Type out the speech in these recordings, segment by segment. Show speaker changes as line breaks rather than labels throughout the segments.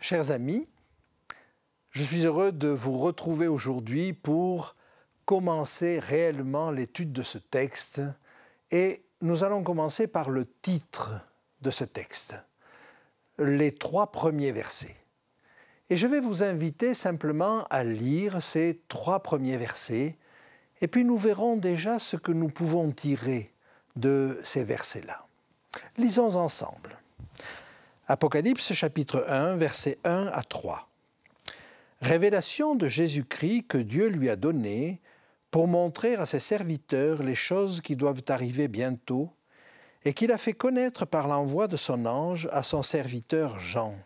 Chers amis, je suis heureux de vous retrouver aujourd'hui pour commencer réellement l'étude de ce texte et nous allons commencer par le titre de ce texte, les 3 premiers versets. Et je vais vous inviter simplement à lire ces 3 premiers versets et puis nous verrons déjà ce que nous pouvons tirer de ces versets-là. Lisons ensemble. Apocalypse chapitre 1, versets 1 à 3. Révélation de Jésus-Christ que Dieu lui a donnée pour montrer à ses serviteurs les choses qui doivent arriver bientôt et qu'il a fait connaître par l'envoi de son ange à son serviteur Jean,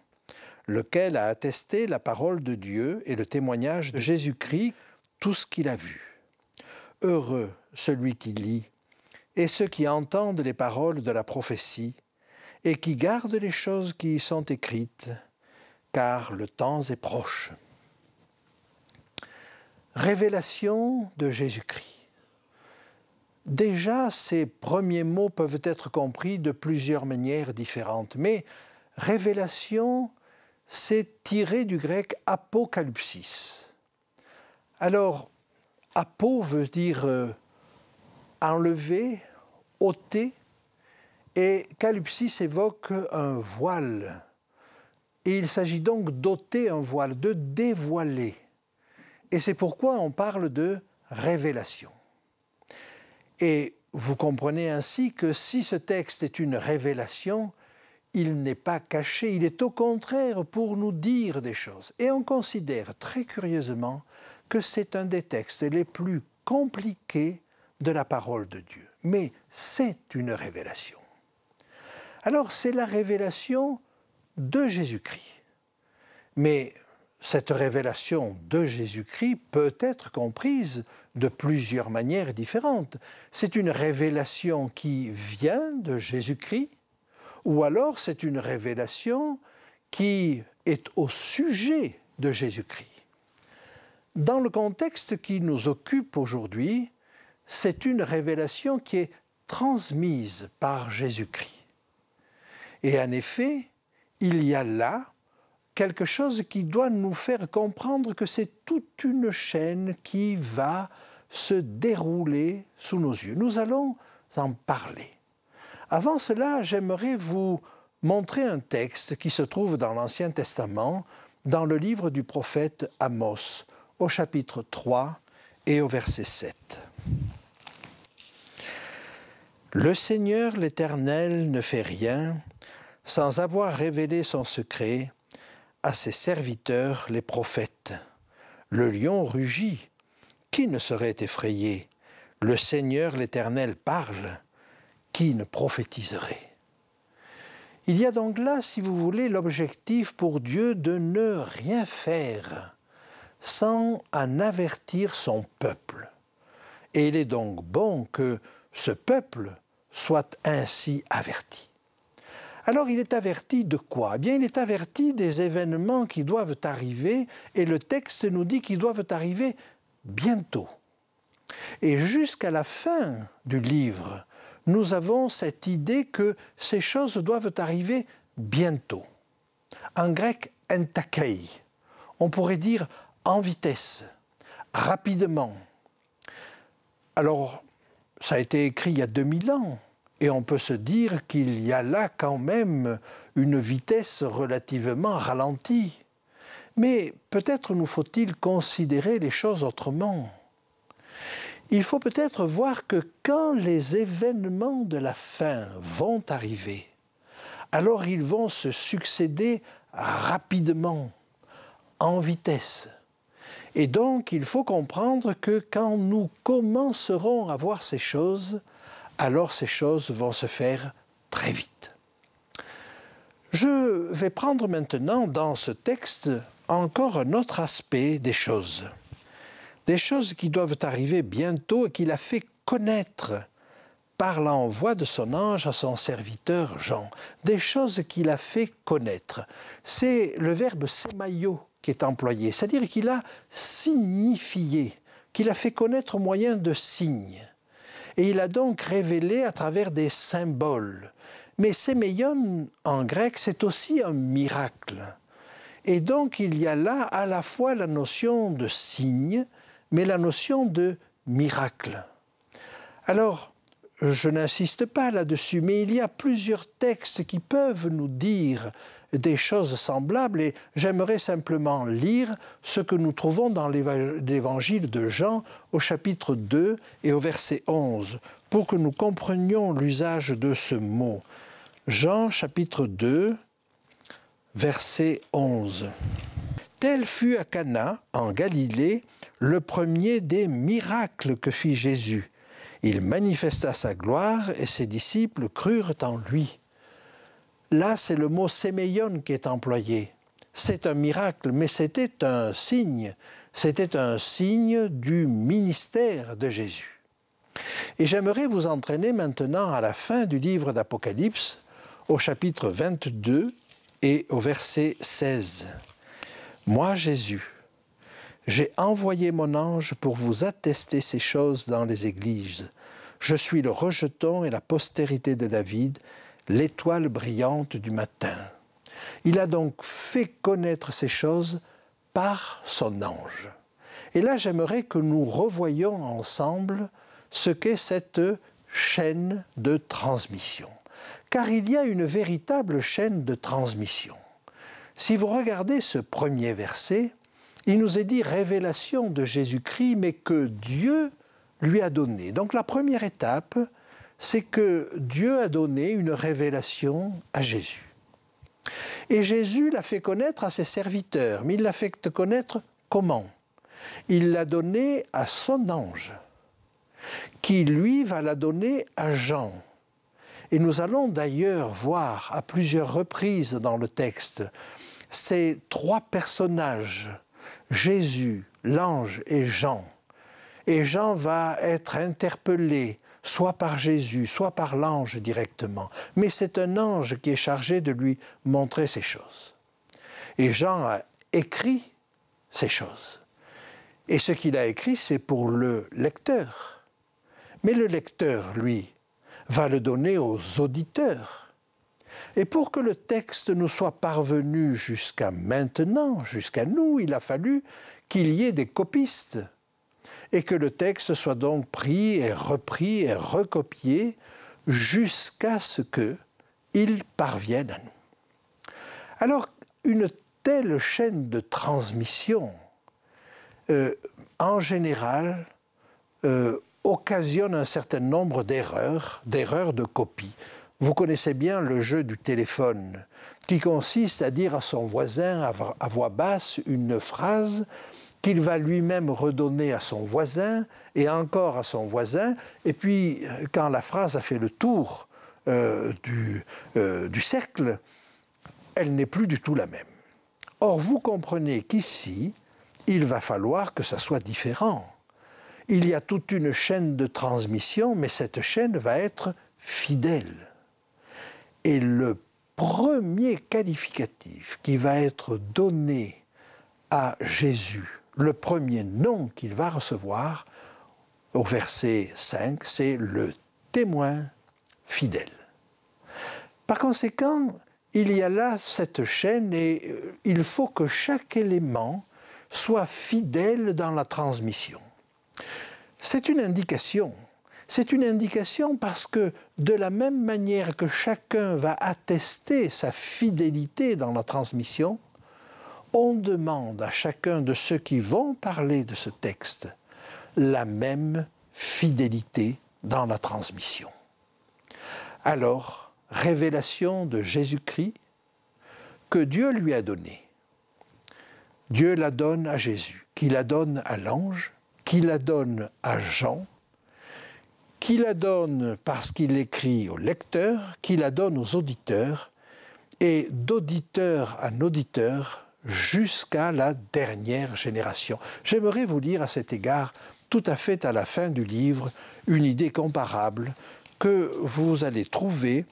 lequel a attesté la parole de Dieu et le témoignage de Jésus-Christ, tout ce qu'il a vu. Heureux celui qui lit et ceux qui entendent les paroles de la prophétie et qui gardent les choses qui y sont écrites, car le temps est proche. Révélation de Jésus-Christ. Déjà, ces premiers mots peuvent être compris de plusieurs manières différentes, mais révélation, c'est tiré du grec apokalypsis. Alors, apo veut dire enlever, ôter, et kalypsis évoque un voile. Et il s'agit donc d'ôter un voile, de dévoiler. Et c'est pourquoi on parle de révélation. Et vous comprenez ainsi que si ce texte est une révélation, il n'est pas caché, il est au contraire pour nous dire des choses. Et on considère très curieusement que c'est un des textes les plus compliqués de la parole de Dieu. Mais c'est une révélation. Alors c'est la révélation de Jésus-Christ. Mais cette révélation de Jésus-Christ peut être comprise de plusieurs manières différentes. C'est une révélation qui vient de Jésus-Christ, ou alors c'est une révélation qui est au sujet de Jésus-Christ. Dans le contexte qui nous occupe aujourd'hui, c'est une révélation qui est transmise par Jésus-Christ. Et en effet, il y a là quelque chose qui doit nous faire comprendre que c'est toute une chaîne qui va se dérouler sous nos yeux. Nous allons en parler. Avant cela, j'aimerais vous montrer un texte qui se trouve dans l'Ancien Testament, dans le livre du prophète Amos, au chapitre 3 et au verset 7. Le Seigneur l'Éternel ne fait rien sans avoir révélé son secret à ses serviteurs les prophètes. Le lion rugit, qui ne serait effrayé? Le Seigneur l'Éternel parle, qui ne prophétiserait? Il y a donc là, si vous voulez, l'objectif pour Dieu de ne rien faire sans en avertir son peuple. Et il est donc bon que ce peuple soit ainsi averti. Alors il est averti de quoi? Eh bien, il est averti des événements qui doivent arriver, et le texte nous dit qu'ils doivent arriver bientôt. Et jusqu'à la fin du livre, nous avons cette idée que ces choses doivent arriver bientôt. En grec, entakei, on pourrait dire en vitesse, rapidement. Alors, ça a été écrit il y a 2000 ans. Et on peut se dire qu'il y a là quand même une vitesse relativement ralentie. Mais peut-être nous faut-il considérer les choses autrement. Il faut peut-être voir que quand les événements de la fin vont arriver, alors ils vont se succéder rapidement, en vitesse. Et donc il faut comprendre que quand nous commencerons à voir ces choses, alors ces choses vont se faire très vite. Je vais prendre maintenant dans ce texte encore un autre aspect des choses qui doivent arriver bientôt et qu'il a fait connaître par l'envoi de son ange à son serviteur Jean. Des choses qu'il a fait connaître. C'est le verbe sémaio qui est employé, c'est-à-dire qu'il a signifié, qu'il a fait connaître au moyen de signes. Et il a donc révélé à travers des symboles. Mais sémeion, en grec, c'est aussi un miracle. Et donc il y a là à la fois la notion de signe, mais la notion de miracle. Alors, je n'insiste pas là-dessus, mais il y a plusieurs textes qui peuvent nous dire des choses semblables et j'aimerais simplement lire ce que nous trouvons dans l'évangile de Jean au chapitre 2 et au verset 11 pour que nous comprenions l'usage de ce mot. Jean chapitre 2, verset 11. Tel fut à Cana, en Galilée, le premier des miracles que fit Jésus. Il manifesta sa gloire et ses disciples crurent en lui. Là, c'est le mot séméion qui est employé. C'est un miracle, mais c'était un signe. C'était un signe du ministère de Jésus. Et j'aimerais vous entraîner maintenant à la fin du livre d'Apocalypse, au chapitre 22 et au verset 16. « Moi, Jésus, j'ai envoyé mon ange pour vous attester ces choses dans les églises. Je suis le rejeton et la postérité de David, l'étoile brillante du matin. » Il a donc fait connaître ces choses par son ange. Et là, j'aimerais que nous revoyions ensemble ce qu'est cette chaîne de transmission. Car il y a une véritable chaîne de transmission. Si vous regardez ce premier verset, il nous est dit révélation de Jésus-Christ, mais que Dieu lui a donné. Donc la première étape, c'est que Dieu a donné une révélation à Jésus. Et Jésus l'a fait connaître à ses serviteurs, mais il l'a fait connaître comment? Il l'a donné à son ange, qui lui va la donner à Jean. Et nous allons d'ailleurs voir à plusieurs reprises dans le texte ces trois personnages, Jésus, l'ange et Jean. Et Jean va être interpellé soit par Jésus, soit par l'ange directement. Mais c'est un ange qui est chargé de lui montrer ces choses. Et Jean a écrit ces choses. Et ce qu'il a écrit, c'est pour le lecteur. Mais le lecteur, lui, va le donner aux auditeurs. Et pour que le texte nous soit parvenu jusqu'à maintenant, jusqu'à nous, il a fallu qu'il y ait des copistes et que le texte soit donc pris et recopié jusqu'à ce qu'il parvienne à nous. Alors, une telle chaîne de transmission, en général, occasionne un certain nombre d'erreurs de copie. Vous connaissez bien le jeu du téléphone, qui consiste à dire à son voisin à voix basse une phrase qu'il va lui-même redonner à son voisin et encore à son voisin, et puis quand la phrase a fait le tour du cercle, elle n'est plus du tout la même. Or, vous comprenez qu'ici, il va falloir que ça soit différent. Il y a toute une chaîne de transmission, mais cette chaîne va être fidèle. Et le premier qualificatif qui va être donné à Jésus, le premier nom qu'il va recevoir, au verset 5, c'est le témoin fidèle. Par conséquent, il y a là cette chaîne et il faut que chaque élément soit fidèle dans la transmission. C'est une indication. C'est une indication parce que de la même manière que chacun va attester sa fidélité dans la transmission, on demande à chacun de ceux qui vont parler de ce texte la même fidélité dans la transmission. Alors, révélation de Jésus-Christ que Dieu lui a donnée. Dieu la donne à Jésus, qui la donne à l'ange, qui la donne à Jean, qui la donne parce qu'il écrit au lecteur, qui la donne aux auditeurs, et d'auditeur en auditeur jusqu'à la dernière génération. J'aimerais vous lire à cet égard, tout à fait à la fin du livre, une idée comparable que vous allez trouver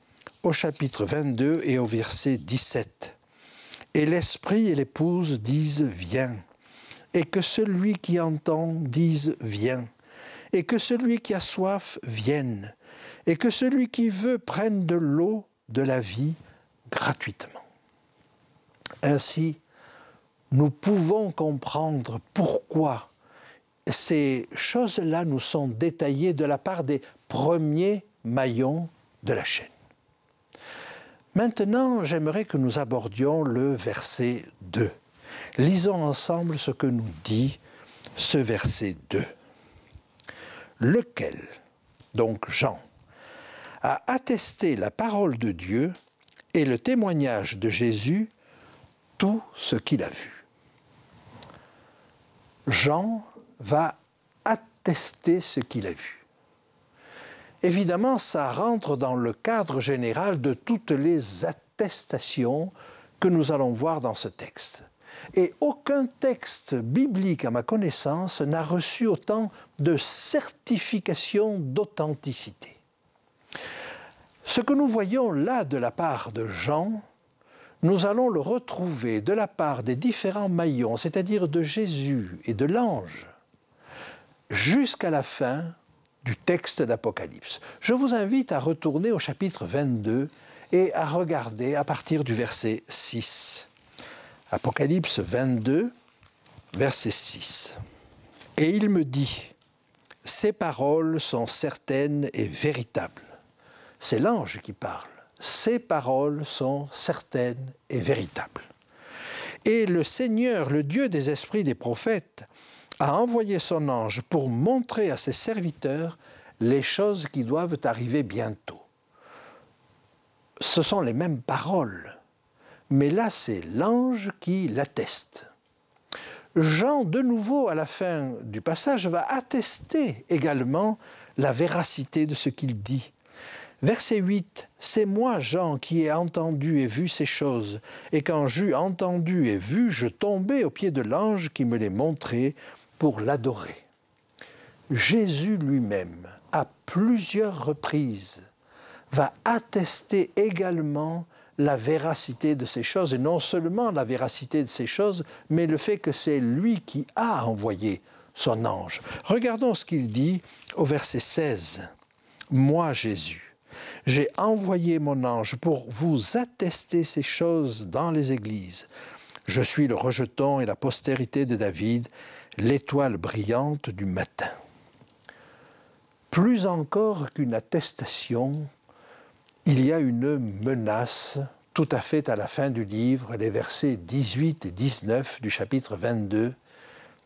au chapitre 22 et au verset 17. « Et l'Esprit et l'épouse disent « Viens ». Et que celui qui entend dise « Viens ». Et que celui qui a soif vienne. Et que celui qui veut prenne de l'eau de la vie gratuitement. Ainsi, nous pouvons comprendre pourquoi ces choses-là nous sont détaillées de la part des premiers maillons de la chaîne. Maintenant, j'aimerais que nous abordions le verset 2. Lisons ensemble ce que nous dit ce verset 2. Lequel, donc Jean, a attesté la parole de Dieu et le témoignage de Jésus, tout ce qu'il a vu. Jean va attester ce qu'il a vu. Évidemment, ça rentre dans le cadre général de toutes les attestations que nous allons voir dans ce texte. Et aucun texte biblique, à ma connaissance, n'a reçu autant de certification d'authenticité. Ce que nous voyons là de la part de Jean, nous allons le retrouver de la part des différents maillons, c'est-à-dire de Jésus et de l'ange, jusqu'à la fin du texte d'Apocalypse. Je vous invite à retourner au chapitre 22 et à regarder à partir du verset 6. Apocalypse 22, verset 6. « Et il me dit, ces paroles sont certaines et véritables. » C'est l'ange qui parle. « Ces paroles sont certaines et véritables. » Et le Seigneur, le Dieu des esprits des prophètes, a envoyé son ange pour montrer à ses serviteurs les choses qui doivent arriver bientôt. Ce sont les mêmes paroles, mais là c'est l'ange qui l'atteste. Jean, de nouveau, à la fin du passage, va attester également la véracité de ce qu'il dit. Verset 8, « C'est moi, Jean, qui ai entendu et vu ces choses, et quand j'eus entendu et vu, je tombai aux pieds de l'ange qui me les montrait pour l'adorer. » Jésus lui-même, à plusieurs reprises, va attester également la véracité de ces choses, et non seulement la véracité de ces choses, mais le fait que c'est lui qui a envoyé son ange. Regardons ce qu'il dit au verset 16. « Moi, Jésus, j'ai envoyé mon ange pour vous attester ces choses dans les églises. Je suis le rejeton et la postérité de David, l'étoile brillante du matin. » Plus encore qu'une attestation, il y a une menace tout à fait à la fin du livre, les versets 18 et 19 du chapitre 22,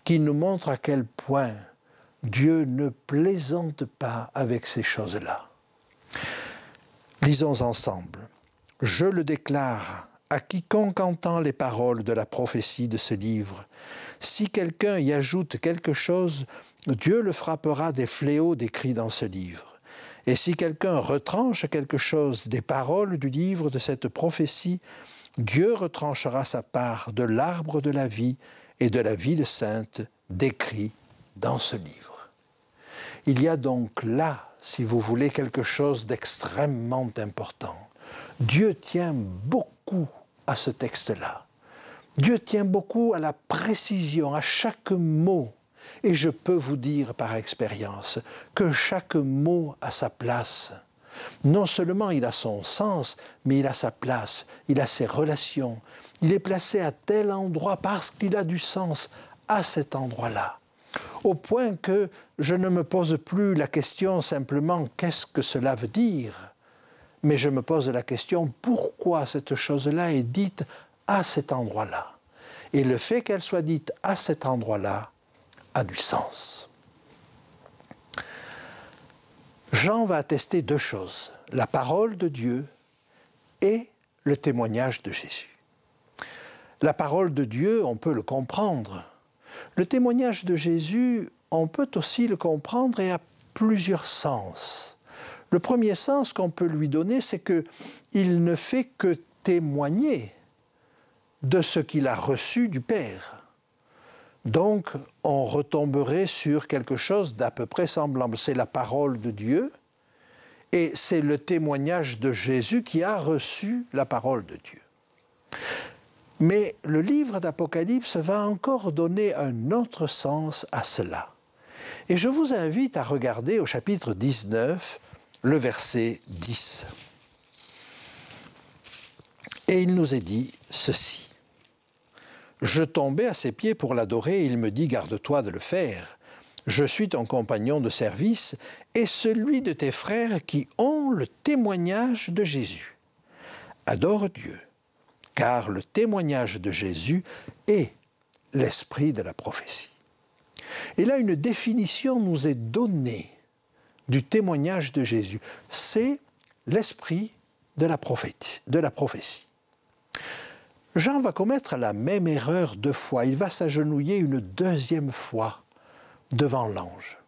qui nous montrent à quel point Dieu ne plaisante pas avec ces choses-là. Lisons ensemble. « Je le déclare à quiconque entend les paroles de la prophétie de ce livre. Si quelqu'un y ajoute quelque chose, Dieu le frappera des fléaux décrits dans ce livre. Et si quelqu'un retranche quelque chose des paroles du livre de cette prophétie, Dieu retranchera sa part de l'arbre de la vie et de la vie sainte décrit dans ce livre. » Il y a donc là, si vous voulez, quelque chose d'extrêmement important. Dieu tient beaucoup à ce texte-là. Dieu tient beaucoup à la précision, à chaque mot. Et je peux vous dire par expérience que chaque mot a sa place. Non seulement il a son sens, mais il a sa place, il a ses relations. Il est placé à tel endroit parce qu'il a du sens à cet endroit-là. Au point que je ne me pose plus la question simplement « qu'est-ce que cela veut dire ?» mais je me pose la question « pourquoi cette chose-là est dite à cet endroit-là ?» Et le fait qu'elle soit dite à cet endroit-là a du sens. Jean va attester deux choses, la parole de Dieu et le témoignage de Jésus. La parole de Dieu, on peut le comprendre. Le témoignage de Jésus, on peut aussi le comprendre et à plusieurs sens. Le premier sens qu'on peut lui donner, c'est qu'il ne fait que témoigner de ce qu'il a reçu du Père. Donc, on retomberait sur quelque chose d'à peu près semblable. C'est la parole de Dieu et c'est le témoignage de Jésus qui a reçu la parole de Dieu. Mais le livre d'Apocalypse va encore donner un autre sens à cela. Et je vous invite à regarder au chapitre 19, le verset 10. Et il nous est dit ceci. Je tombais à ses pieds pour l'adorer et il me dit « Garde-toi de le faire. Je suis ton compagnon de service et celui de tes frères qui ont le témoignage de Jésus. Adore Dieu, car le témoignage de Jésus est l'esprit de la prophétie. » Et là, une définition nous est donnée du témoignage de Jésus. C'est l'esprit de la prophétie. Jean va commettre la même erreur 2 fois. Il va s'agenouiller une 2e fois devant l'ange.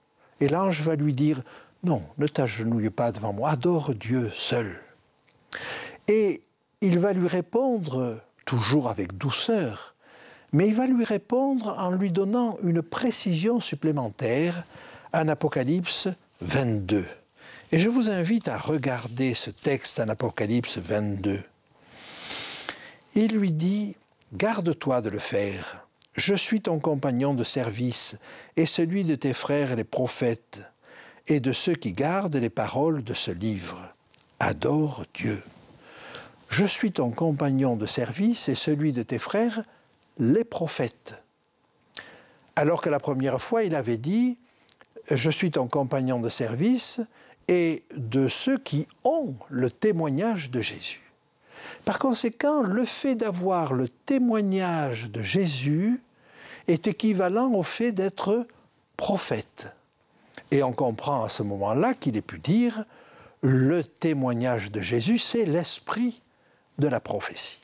Et l'ange va lui dire « Non, ne t'agenouille pas devant moi, adore Dieu seul. » Et il va lui répondre, toujours avec douceur, mais il va lui répondre en lui donnant une précision supplémentaire en Apocalypse 22. Et je vous invite à regarder ce texte en Apocalypse 22. Il lui dit « Garde-toi de le faire. Je suis ton compagnon de service et celui de tes frères les prophètes et de ceux qui gardent les paroles de ce livre. Adore Dieu. Je suis ton compagnon de service et celui de tes frères les prophètes. » Alors que la première fois, il avait dit « Je suis ton compagnon de service et de ceux qui ont le témoignage de Jésus. » Par conséquent, le fait d'avoir le témoignage de Jésus est équivalent au fait d'être prophète. Et on comprend à ce moment-là qu'il ait pu dire « le témoignage de Jésus, c'est l'esprit de la prophétie ».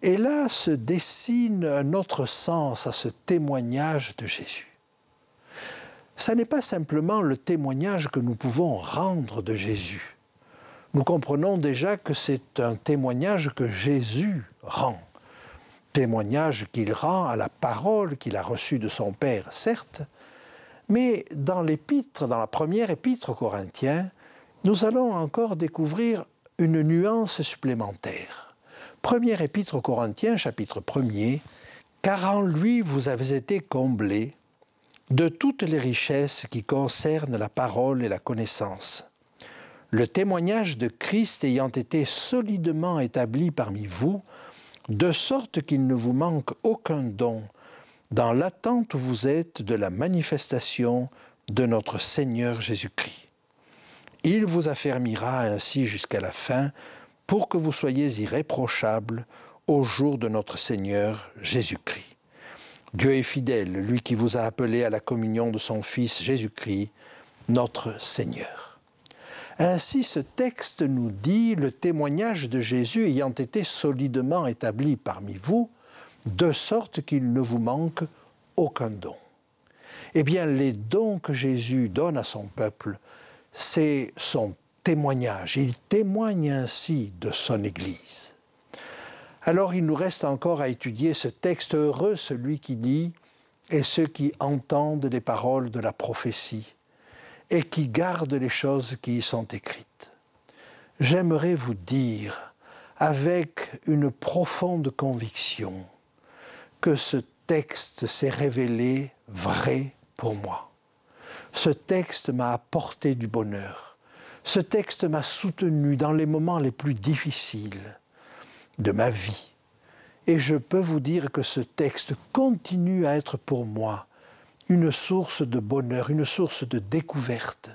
Et là se dessine un autre sens à ce témoignage de Jésus. Ce n'est pas simplement le témoignage que nous pouvons rendre de Jésus. Nous comprenons déjà que c'est un témoignage que Jésus rend. Témoignage qu'il rend à la parole qu'il a reçue de son Père, certes, mais dans l'épître, dans la première épître aux Corinthiens, nous allons encore découvrir une nuance supplémentaire. Première épître aux Corinthiens, chapitre 1er, « Car en lui vous avez été comblés de toutes les richesses qui concernent la parole et la connaissance. Le témoignage de Christ ayant été solidement établi parmi vous, de sorte qu'il ne vous manque aucun don, dans l'attente où vous êtes de la manifestation de notre Seigneur Jésus-Christ. Il vous affermira ainsi jusqu'à la fin, pour que vous soyez irréprochables au jour de notre Seigneur Jésus-Christ. Dieu est fidèle, lui qui vous a appelé à la communion de son Fils Jésus-Christ, notre Seigneur. » Ainsi, ce texte nous dit le témoignage de Jésus ayant été solidement établi parmi vous, de sorte qu'il ne vous manque aucun don. Eh bien, les dons que Jésus donne à son peuple, c'est son témoignage. Il témoigne ainsi de son Église. Alors, il nous reste encore à étudier ce texte. Heureux celui qui lit et ceux qui entendent les paroles de la prophétie et qui gardent les choses qui y sont écrites. J'aimerais vous dire, avec une profonde conviction, que ce texte s'est révélé vrai pour moi. Ce texte m'a apporté du bonheur. Ce texte m'a soutenu dans les moments les plus difficiles de ma vie. Et je peux vous dire que ce texte continue à être pour moi une source de bonheur, une source de découverte.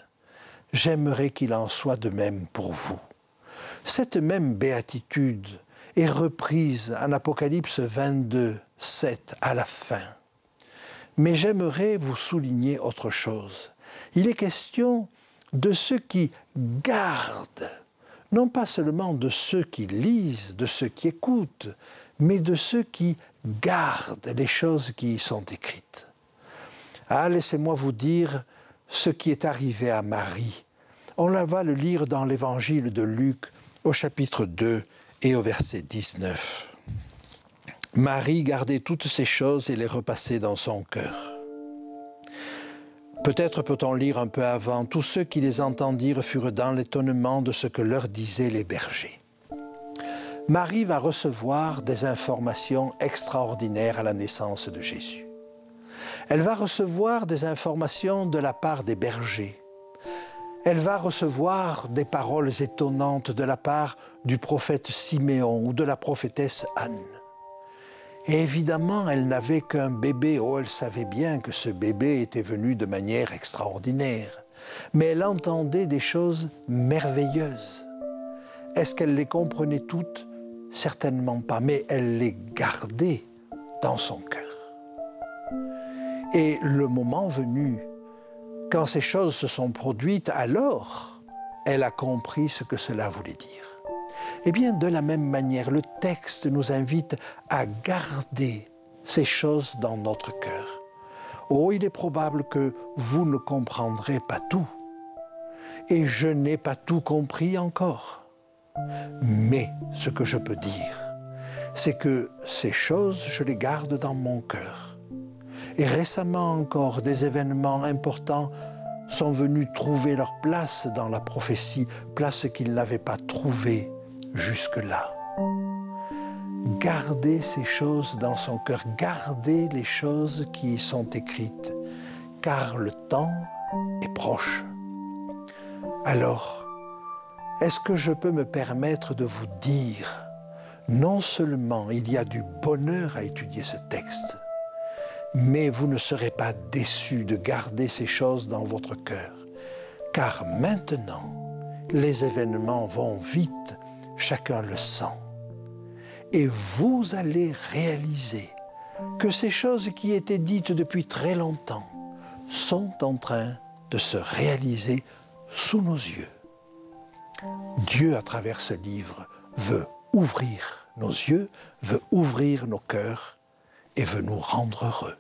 J'aimerais qu'il en soit de même pour vous. Cette même béatitude est reprise en Apocalypse 22, 7 à la fin. Mais j'aimerais vous souligner autre chose. Il est question de ceux qui gardent, non pas seulement de ceux qui lisent, de ceux qui écoutent, mais de ceux qui gardent les choses qui y sont écrites. Ah, laissez-moi vous dire ce qui est arrivé à Marie. On va le lire dans l'évangile de Luc au chapitre 2 et au verset 19. Marie gardait toutes ces choses et les repassait dans son cœur. Peut-être peut-on lire un peu avant, tous ceux qui les entendirent furent dans l'étonnement de ce que leur disaient les bergers. Marie va recevoir des informations extraordinaires à la naissance de Jésus. Elle va recevoir des informations de la part des bergers. Elle va recevoir des paroles étonnantes de la part du prophète Siméon ou de la prophétesse Anne. Et évidemment, elle n'avait qu'un bébé. Oh, elle savait bien que ce bébé était venu de manière extraordinaire. Mais elle entendait des choses merveilleuses. Est-ce qu'elle les comprenait toutes? Certainement pas, mais elle les gardait dans son cœur. Et le moment venu, quand ces choses se sont produites, alors elle a compris ce que cela voulait dire. Eh bien, de la même manière, le texte nous invite à garder ces choses dans notre cœur. Oh, il est probable que vous ne comprendrez pas tout. Et je n'ai pas tout compris encore. Mais ce que je peux dire, c'est que ces choses, je les garde dans mon cœur. Et récemment encore, des événements importants sont venus trouver leur place dans la prophétie, place qu'ils n'avaient pas trouvée jusque-là. Gardez ces choses dans son cœur, gardez les choses qui y sont écrites, car le temps est proche. Alors, est-ce que je peux me permettre de vous dire, non seulement il y a du bonheur à étudier ce texte, mais vous ne serez pas déçus de garder ces choses dans votre cœur, car maintenant, les événements vont vite, chacun le sent. Et vous allez réaliser que ces choses qui étaient dites depuis très longtemps sont en train de se réaliser sous nos yeux. Dieu, à travers ce livre, veut ouvrir nos yeux, veut ouvrir nos cœurs et veut nous rendre heureux.